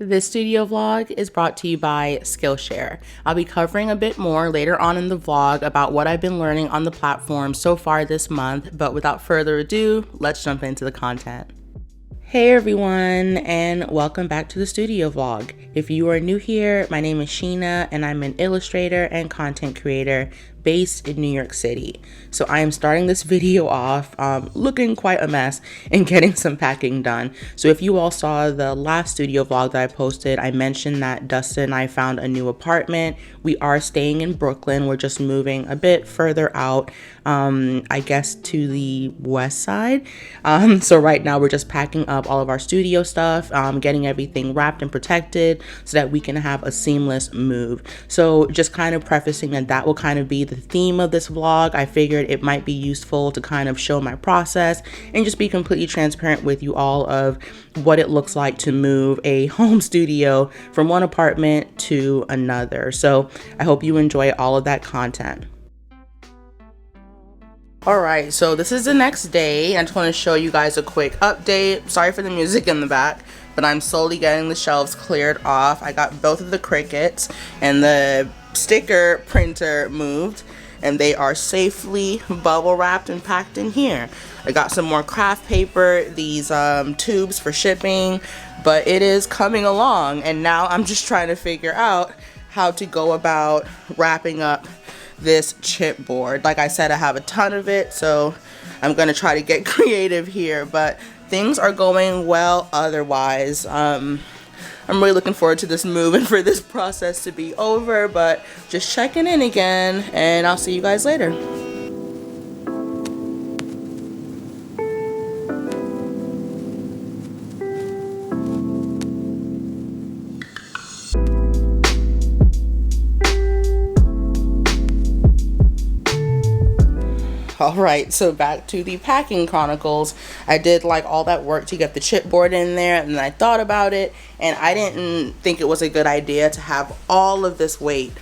This studio vlog is brought to you by Skillshare. I'll be covering a bit more later on in the vlog about what I've been learning on the platform so far this month, but without further ado, let's jump into the content. Hey everyone, and welcome back to the studio vlog. If you are new here, my name is Sheena and I'm an illustrator and content creator based in New York City. So I am starting this video off looking quite a mess and getting some packing done. So if you all saw the last studio vlog that I posted, I mentioned that Dustin and I found a new apartment. We are staying in Brooklyn. We're just moving a bit further out, I guess to the west side. So right now we're just packing up all of our studio stuff, getting everything wrapped and protected so that we can have a seamless move. So just kind of prefacing that will kind of be the theme of this vlog. I figured it might be useful to kind of show my process and just be completely transparent with you all of what it looks like to move a home studio from one apartment to another. So I hope you enjoy all of that content. Alright, so this is the next day. I just want to show you guys a quick update. Sorry for the music in the back, but I'm slowly getting the shelves cleared off. I got both of the Cricuts and the sticker printer moved, and they are safely bubble wrapped and packed in here. I got some more craft paper, these tubes for shipping, but it is coming along, and now I'm just trying to figure out how to go about wrapping up this chipboard. Like I said, I have a ton of it, so I'm gonna try to get creative here, but things are going well otherwise. I'm really looking forward to this move and for this process to be over, but just checking in again, and I'll see you guys later. Alright, so back to the packing chronicles. I did like all that work to get the chipboard in there, and then I thought about it, and I didn't think it was a good idea to have all of this weight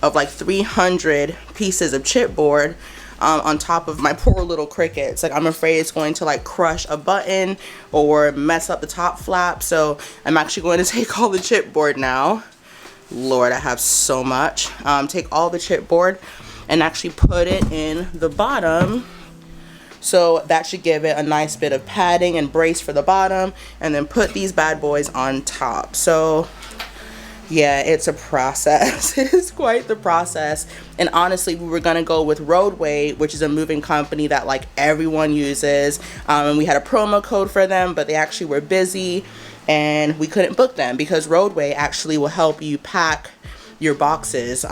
of like 300 pieces of chipboard on top of my poor little Cricuts. Like, I'm afraid it's going to like crush a button or mess up the top flap, so I'm actually going to take all the chipboard now. Lord, I have so much. Take all the chipboard and actually put it in the bottom, so that should give it a nice bit of padding and brace for the bottom, and then put these bad boys on top. So yeah, it's a process. It is quite the process. And honestly, we were gonna go with Roadway, which is a moving company that like everyone uses, and we had a promo code for them, but they actually were busy and we couldn't book them because Roadway actually will help you pack your boxes,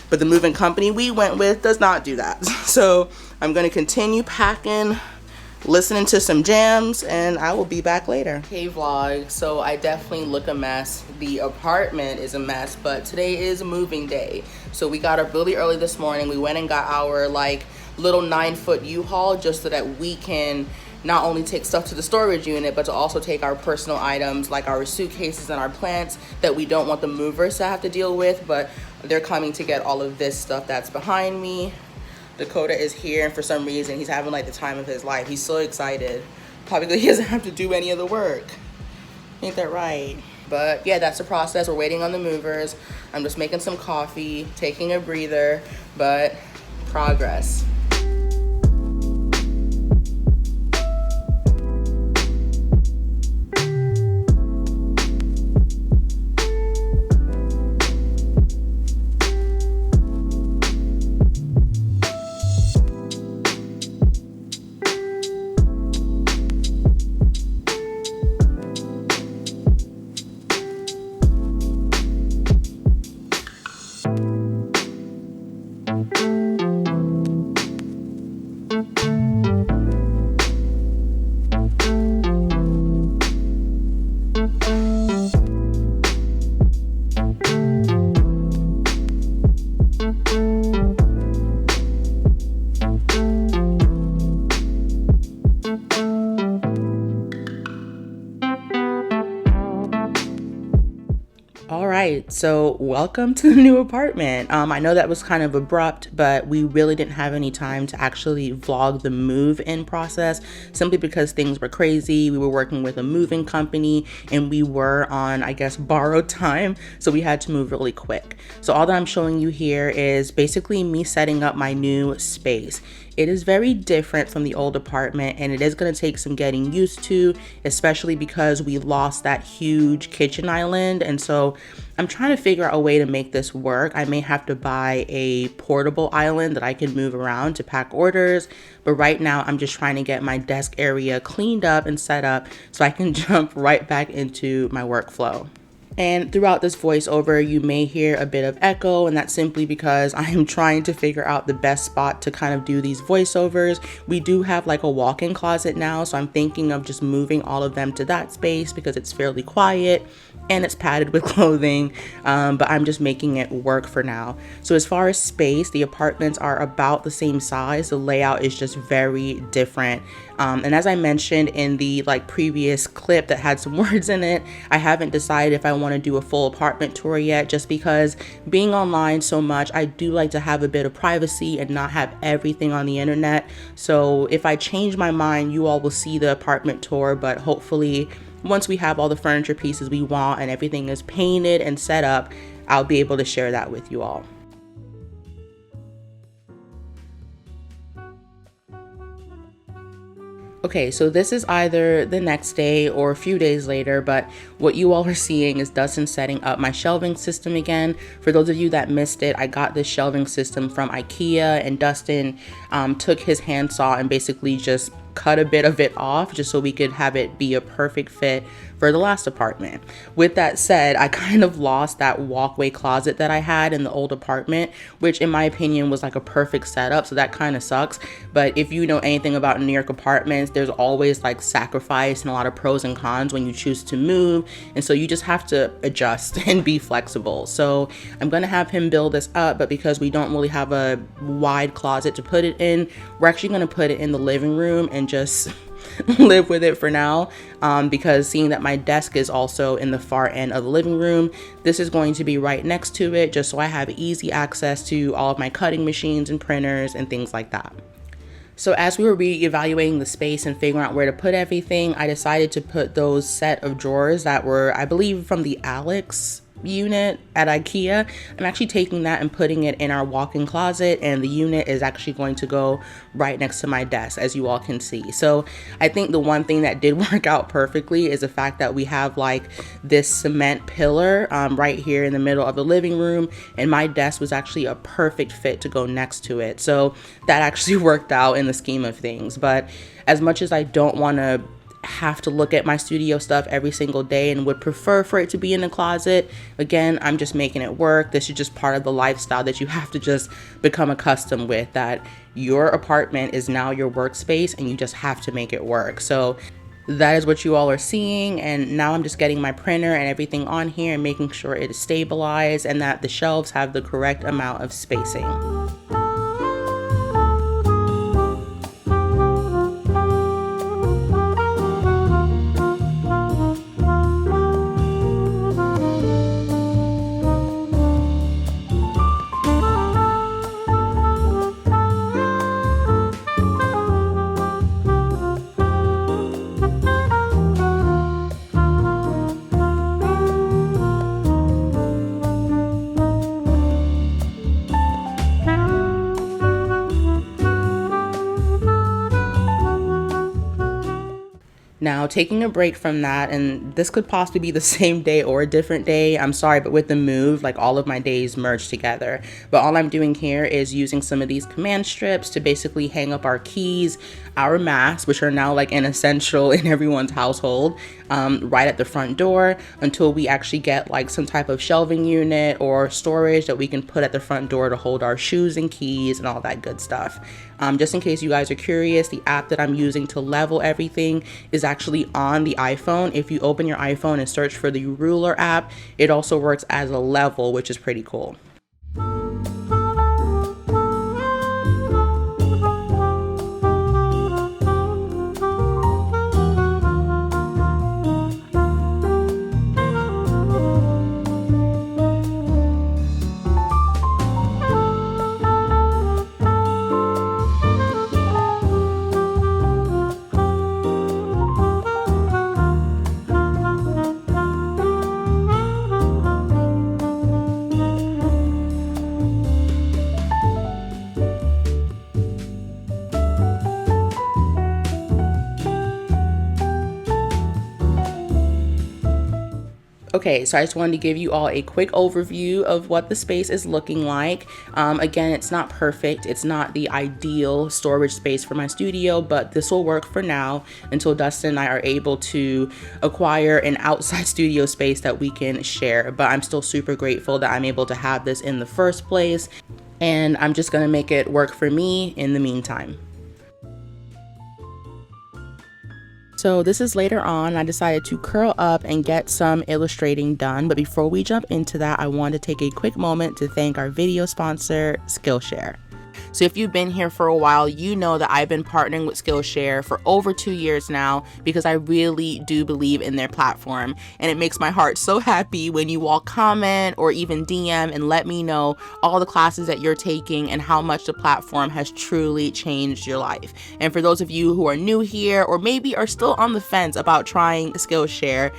but the moving company we went with does not do that. So I'm going to continue packing, listening to some jams, and I will be back later. Hey vlog, so I definitely look a mess. The apartment is a mess, but today is moving day. So we got up really early this morning. We went and got our like little 9-foot U-Haul just so that we can not only take stuff to the storage unit, but to also take our personal items like our suitcases and our plants that we don't want the movers to have to deal with, but they're coming to get all of this stuff that's behind me. Dakota is here, and for some reason he's having like the time of his life. He's so excited, probably because he doesn't have to do any of the work. Ain't that right? But yeah, that's the process. We're waiting on the movers. I'm just making some coffee, taking a breather, but progress. So welcome to the new apartment. I know that was kind of abrupt, but we really didn't have any time to actually vlog the move-in process simply because things were crazy. We were working with a moving company and we were on, I guess, borrowed time. So we had to move really quick. So all that I'm showing you here is basically me setting up my new space. It is very different from the old apartment and it is going to take some getting used to, especially because we lost that huge kitchen island. And so I'm trying to figure out a way to make this work. I may have to buy a portable island that I can move around to pack orders. But right now I'm just trying to get my desk area cleaned up and set up so I can jump right back into my workflow. And throughout this voiceover, you may hear a bit of echo, and that's simply because I am trying to figure out the best spot to kind of do these voiceovers. We do have like a walk-in closet now, so I'm thinking of just moving all of them to that space because it's fairly quiet and it's padded with clothing, but I'm just making it work for now. So as far as space, the apartments are about the same size. The layout is just very different. And as I mentioned in the previous clip that had some words in it, I haven't decided if I want to do a full apartment tour yet, just because being online so much, I do like to have a bit of privacy and not have everything on the internet. So if I change my mind, you all will see the apartment tour, but hopefully once we have all the furniture pieces we want and everything is painted and set up, I'll be able to share that with you all. Okay, so this is either the next day or a few days later, but what you all are seeing is Dustin setting up my shelving system again. For those of you that missed it, I got this shelving system from IKEA, and Dustin took his handsaw and basically just cut a bit of it off just so we could have it be a perfect fit for the last apartment. With that said, I kind of lost that walkway closet that I had in the old apartment, which in my opinion was like a perfect setup, so that kind of sucks. But if you know anything about New York apartments, there's always like sacrifice and a lot of pros and cons when you choose to move, and so you just have to adjust and be flexible. So I'm gonna have him build this up, but because we don't really have a wide closet to put it in, we're actually gonna put it in the living room and just live with it for now, because seeing that my desk is also in the far end of the living room, this is going to be right next to it just so I have easy access to all of my cutting machines and printers and things like that. So as we were reevaluating the space and figuring out where to put everything, I decided to put those set of drawers that were, I believe, from the Alex unit at IKEA. I'm actually taking that and putting it in our walk-in closet, and the unit is actually going to go right next to my desk, as you all can see. So I think the one thing that did work out perfectly is the fact that we have like this cement pillar right here in the middle of the living room, and my desk was actually a perfect fit to go next to it. So that actually worked out in the scheme of things. But as much as I don't want to have to look at my studio stuff every single day and would prefer for it to be in the closet, again, I'm just making it work. This is just part of the lifestyle that you have to just become accustomed with, that your apartment is now your workspace and you just have to make it work. So that is what you all are seeing, and now I'm just getting my printer and everything on here and making sure it is stabilized and that the shelves have the correct amount of spacing. Now, taking a break from that, and this could possibly be the same day or a different day, I'm sorry, but with the move, like all of my days merged together. But all I'm doing here is using some of these command strips to basically hang up our keys, our masks, which are now like an essential in everyone's household, right at the front door, until we actually get like some type of shelving unit or storage that we can put at the front door to hold our shoes and keys and all that good stuff. Just in case you guys are curious, the app that I'm using to level everything is actually on the iPhone. If you open your iPhone and search for the ruler app, it also works as a level, which is pretty cool. Okay, so I just wanted to give you all a quick overview of what the space is looking like. Again, it's not perfect. It's not the ideal storage space for my studio, but this will work for now until Dustin and I are able to acquire an outside studio space that we can share. But I'm still super grateful that I'm able to have this in the first place, and I'm just gonna make it work for me in the meantime. So this is later on. I decided to curl up and get some illustrating done. But before we jump into that, I want to take a quick moment to thank our video sponsor, Skillshare. So if you've been here for a while, you know that I've been partnering with Skillshare for over 2 years now because I really do believe in their platform. And it makes my heart so happy when you all comment or even DM and let me know all the classes that you're taking and how much the platform has truly changed your life. And for those of you who are new here or maybe are still on the fence about trying Skillshare,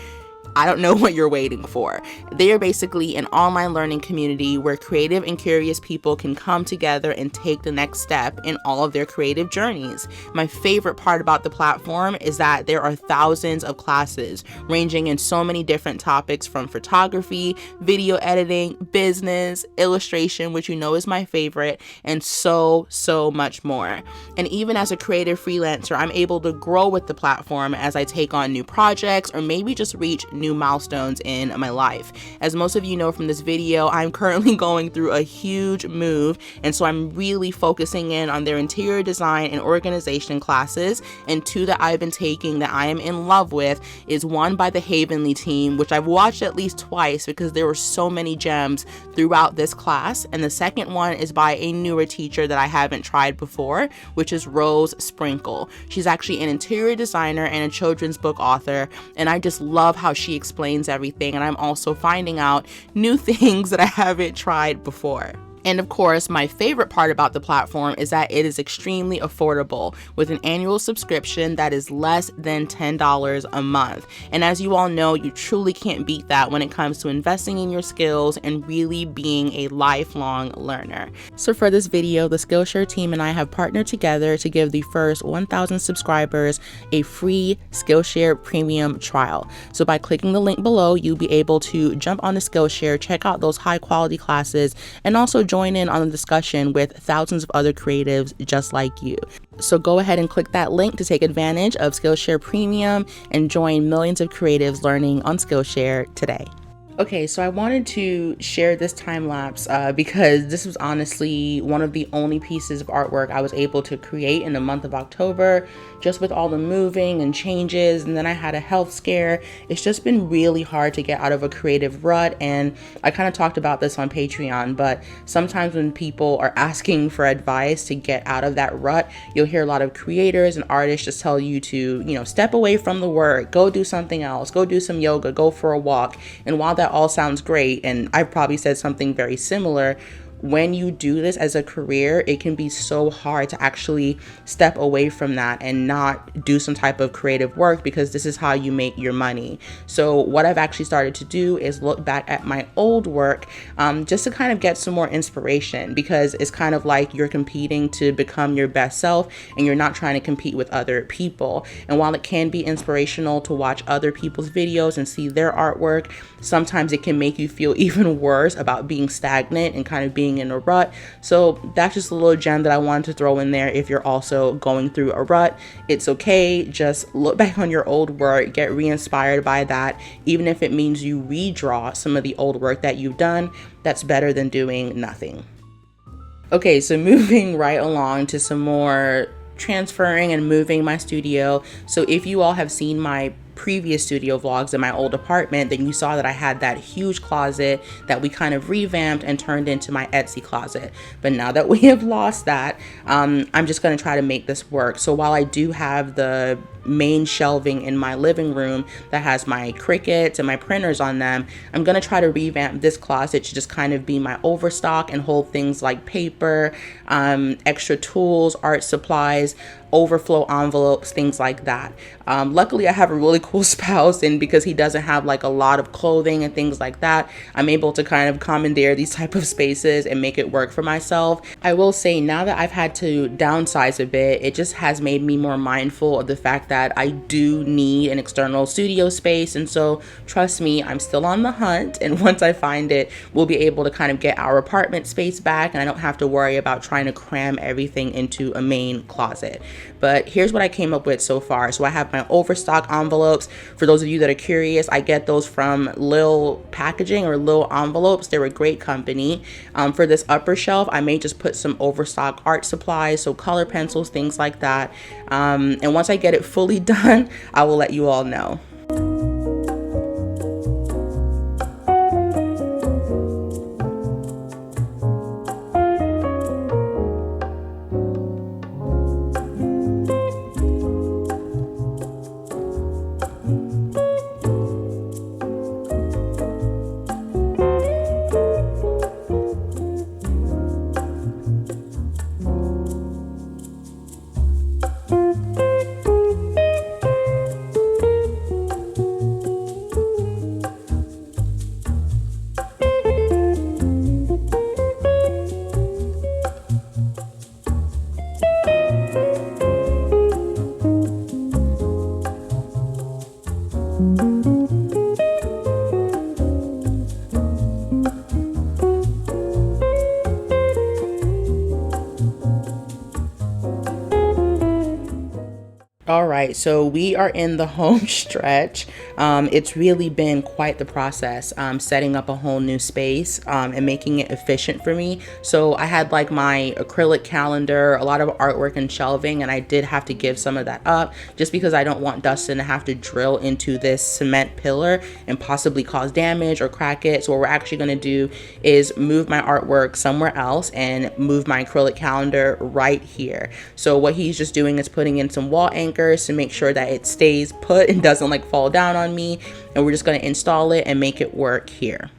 I don't know what you're waiting for. They are basically an online learning community where creative and curious people can come together and take the next step in all of their creative journeys. My favorite part about the platform is that there are thousands of classes ranging in so many different topics, from photography, video editing, business, illustration, which you know is my favorite, and so much more. And even as a creative freelancer, I'm able to grow with the platform as I take on new projects or maybe just reach new milestones in my life. As most of you know from this video, I'm currently going through a huge move, and so I'm really focusing in on their interior design and organization classes. And two that I've been taking that I am in love with is one by the Havenly team, which I've watched at least twice because there were so many gems throughout this class, and the second one is by a newer teacher that I haven't tried before, which is Rose Sprinkle. She's actually an interior designer and a children's book author, and I just love how she explains everything, and I'm also finding out new things that I haven't tried before. And of course, my favorite part about the platform is that it is extremely affordable with an annual subscription that is less than $10 a month. And as you all know, you truly can't beat that when it comes to investing in your skills and really being a lifelong learner. So for this video, the Skillshare team and I have partnered together to give the first 1,000 subscribers a free Skillshare premium trial. So by clicking the link below, you'll be able to jump on the Skillshare, check out those high quality classes, and also join in on the discussion with thousands of other creatives just like you. So go ahead and click that link to take advantage of Skillshare Premium and join millions of creatives learning on Skillshare today. Okay, so I wanted to share this time lapse because this was honestly one of the only pieces of artwork I was able to create in the month of October, just with all the moving and changes, and then I had a health scare. It's just been really hard to get out of a creative rut, and I kind of talked about this on Patreon, but sometimes when people are asking for advice to get out of that rut, you'll hear a lot of creators and artists just tell you to, step away from the work, go do something else, go do some yoga, go for a walk. And while that all sounds great, and I've probably said something very similar, when you do this as a career, it can be so hard to actually step away from that and not do some type of creative work, because this is how you make your money. So what I've actually started to do is look back at my old work just to kind of get some more inspiration, because it's kind of like you're competing to become your best self and you're not trying to compete with other people. And while it can be inspirational to watch other people's videos and see their artwork, sometimes it can make you feel even worse about being stagnant and kind of being in a rut. So that's just a little gem that I wanted to throw in there. If you're also going through a rut, it's okay. Just look back on your old work, get re-inspired by that. Even if it means you redraw some of the old work that you've done, that's better than doing nothing. Okay, so moving right along to some more transferring and moving my studio. So if you all have seen my previous studio vlogs in my old apartment, then you saw that I had that huge closet that we kind of revamped and turned into my Etsy closet. But now that we have lost that, I'm just going to try to make this work. So while I do have the main shelving in my living room that has my Cricuts and my printers on them, I'm going to try to revamp this closet to just kind of be my overstock and hold things like paper, extra tools, art supplies, overflow envelopes, things like that. Luckily I have a really cool spouse, and because he doesn't have like a lot of clothing and things like that, I'm able to kind of commandeer these type of spaces and make it work for myself. I will say, now that I've had to downsize a bit, it just has made me more mindful of the fact that that I do need an external studio space. And so trust me, I'm still on the hunt. And once I find it, we'll be able to kind of get our apartment space back. And I don't have to worry about trying to cram everything into a main closet. But here's what I came up with so far. So I have my overstock envelopes. For those of you that are curious, I get those from Lil Packaging or Lil Envelopes. They're a great company. For this upper shelf, I may just put some overstock art supplies, so color pencils, things like that. And once I get it fully done, I will let you all know. All right, so we are in the home stretch. It's really been quite the process setting up a whole new space and making it efficient for me. So I had like my acrylic calendar, a lot of artwork and shelving, and I did have to give some of that up just because I don't want Dustin to have to drill into this cement pillar and possibly cause damage or crack it. So what we're actually going to do is move my artwork somewhere else and move my acrylic calendar right here. So what he's just doing is putting in some wall anchors to make sure that it stays put and doesn't like fall down on me, and we're just going to install it and make it work here.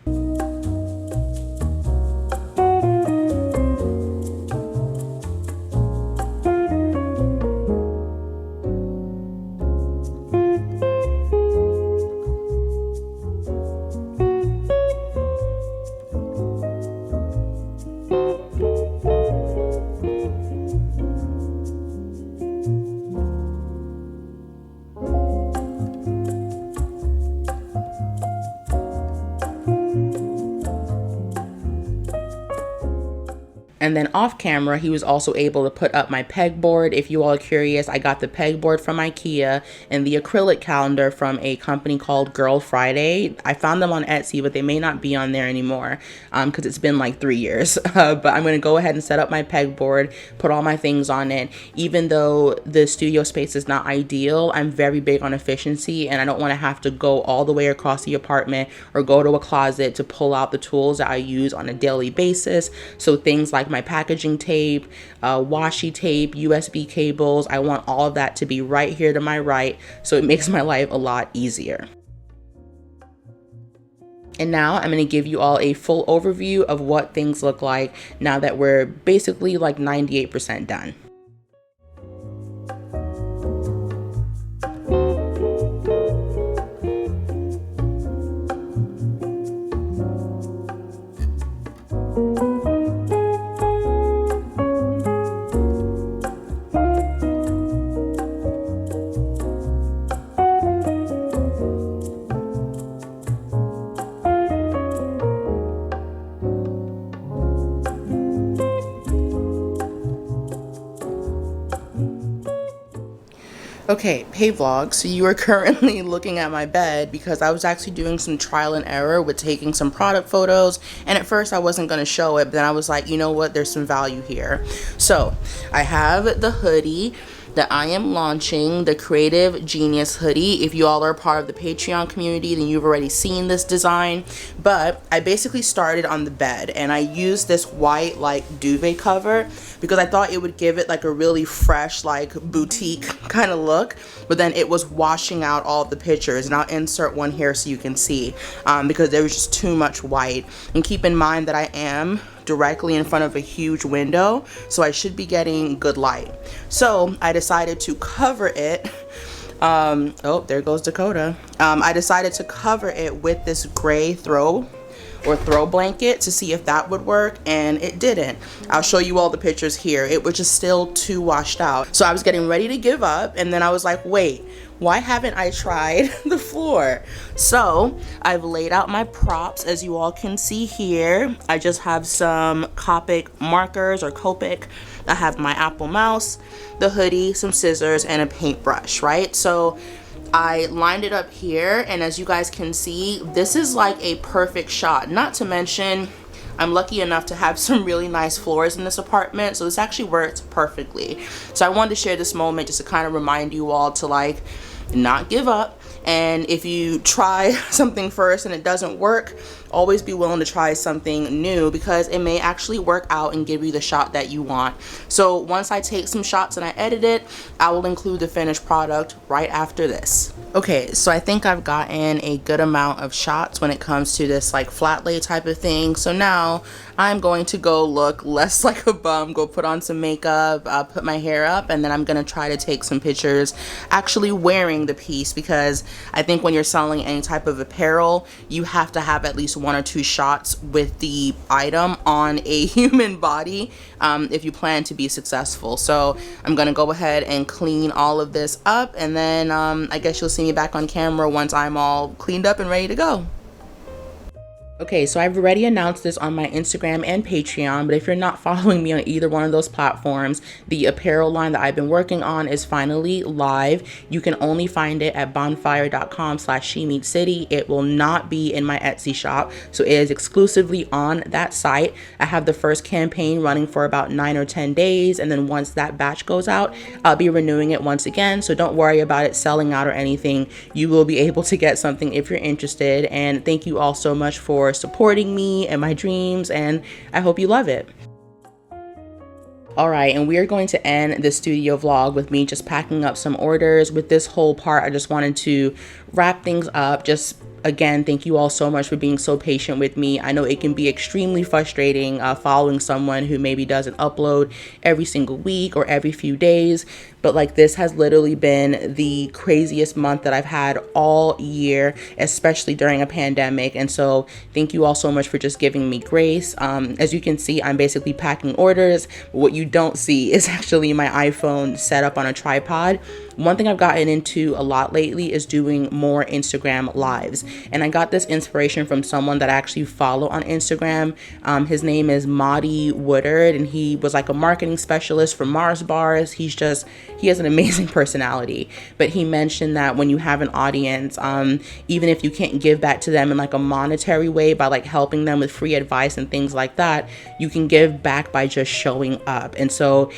And then off camera, he was also able to put up my pegboard. If you all are curious, I got the pegboard from IKEA and the acrylic calendar from a company called Girl Friday. I found them on Etsy, but they may not be on there anymore because it's been like 3 years. But I'm going to go ahead and set up my pegboard, put all my things on it. Even though the studio space is not ideal, I'm very big on efficiency, and I don't want to have to go all the way across the apartment or go to a closet to pull out the tools that I use on a daily basis. So things like my packaging tape, washi tape, USB cables, I want all of that to be right here to my right, so it makes my life a lot easier. And now I'm going to give you all a full overview of what things look like now that we're basically like 98% done. Okay, hey vlog, so you are currently looking at my bed because I was actually doing some trial and error with taking some product photos, and at first I wasn't going to show it, but then I was like, you know what, there's some value here. So I have the hoodie that I am launching, the Creative Genius hoodie. If you all are part of the Patreon community, then you've already seen this design. But I basically started on the bed, and I used this white like duvet cover because I thought it would give it like a really fresh like boutique kind of look. But then it was washing out all of the pictures, and I'll insert one here so you can see because there was just too much white. And keep in mind that I am directly in front of a huge window, so I should be getting good light. So I decided to cover it. Oh, there goes Dakota. I decided to cover it with this gray throw or throw blanket to see if that would work, and it didn't. I'll show you all the pictures here. It was just still too washed out. So I was getting ready to give up, and then I was like, wait, why haven't I tried the floor? So I've laid out my props, as you all can see here. I just have some Copic markers or Copic. I have my Apple mouse, the hoodie, some scissors, and a paintbrush, right? So I lined it up here, and as you guys can see, this is like a perfect shot. Not to mention, I'm lucky enough to have some really nice floors in this apartment, so this actually works perfectly. So I wanted to share this moment just to kind of remind you all to like not give up. And if you try something first and it doesn't work, always be willing to try something new, because it may actually work out and give you the shot that you want. So once I take some shots and I edit it, I will include the finished product right after this. Okay, so I think I've gotten a good amount of shots when it comes to this like flat lay type of thing. So now I'm going to go look less like a bum, go put on some makeup, put my hair up, and then I'm gonna try to take some pictures actually wearing the piece, because I think when you're selling any type of apparel, you have to have at least 1 or 2 shots with the item on a human body if you plan to be successful. So I'm gonna go ahead and clean all of this up, and then I guess you'll see me back on camera once I'm all cleaned up and ready to go. Okay, so I've already announced this on my Instagram and Patreon, but if you're not following me on either one of those platforms, the apparel line that I've been working on is finally live. You can only find it at bonfire.com/SheMeetsCity. It will not be in my Etsy shop, so it is exclusively on that site. I have the first campaign running for about 9 or 10 days, and then once that batch goes out, I'll be renewing it once again, so don't worry about it selling out or anything. You will be able to get something if you're interested, and thank you all so much for supporting me and my dreams, and I hope you love it. All right, and we are going to end the studio vlog with me just packing up some orders. With this whole part, I just wanted to wrap things up. Just again, thank you all so much for being so patient with me. I know it can be extremely frustrating following someone who maybe doesn't upload every single week or every few days, but like this has literally been the craziest month that I've had all year, especially during a pandemic. And so thank you all so much for just giving me grace. As you can see, I'm basically packing orders. What you don't see is actually my iPhone set up on a tripod. One thing I've gotten into a lot lately is doing more Instagram lives. And I got this inspiration from someone that I actually follow on Instagram. His name is Madi Woodard, and he was like a marketing specialist for Mars Bars. He has an amazing personality. But he mentioned that when you have an audience, even if you can't give back to them in like a monetary way by like helping them with free advice and things like that, you can give back by just showing up. And so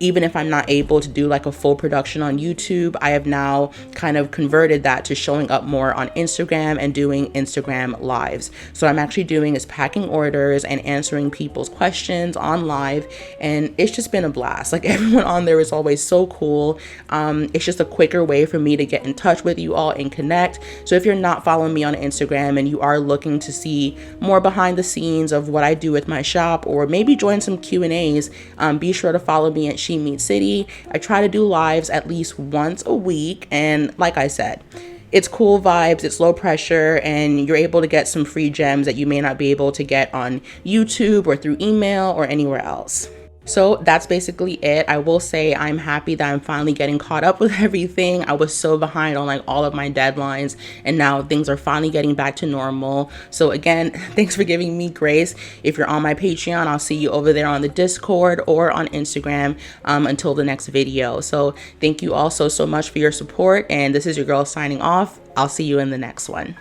even if I'm not able to do like a full production on YouTube, I have now kind of converted that to showing up more on Instagram and doing Instagram lives. So what I'm actually doing is packing orders and answering people's questions on live, and it's just been a blast. Like everyone on there is always so cool. It's just a quicker way for me to get in touch with you all and connect. So if you're not following me on Instagram and you are looking to see more behind the scenes of what I do with my shop, or maybe join some Q&As, be sure to follow me at She Meets City. I try to do lives at least once a week, and like I said, it's cool vibes, it's low pressure, and you're able to get some free gems that you may not be able to get on YouTube or through email or anywhere else. So that's basically it. I will say I'm happy that I'm finally getting caught up with everything. I was so behind on like all of my deadlines, and now things are finally getting back to normal. So again, thanks for giving me grace. If you're on my Patreon, I'll see you over there on the Discord or on Instagram until the next video. So thank you all so much for your support, and this is your girl signing off. I'll see you in the next one.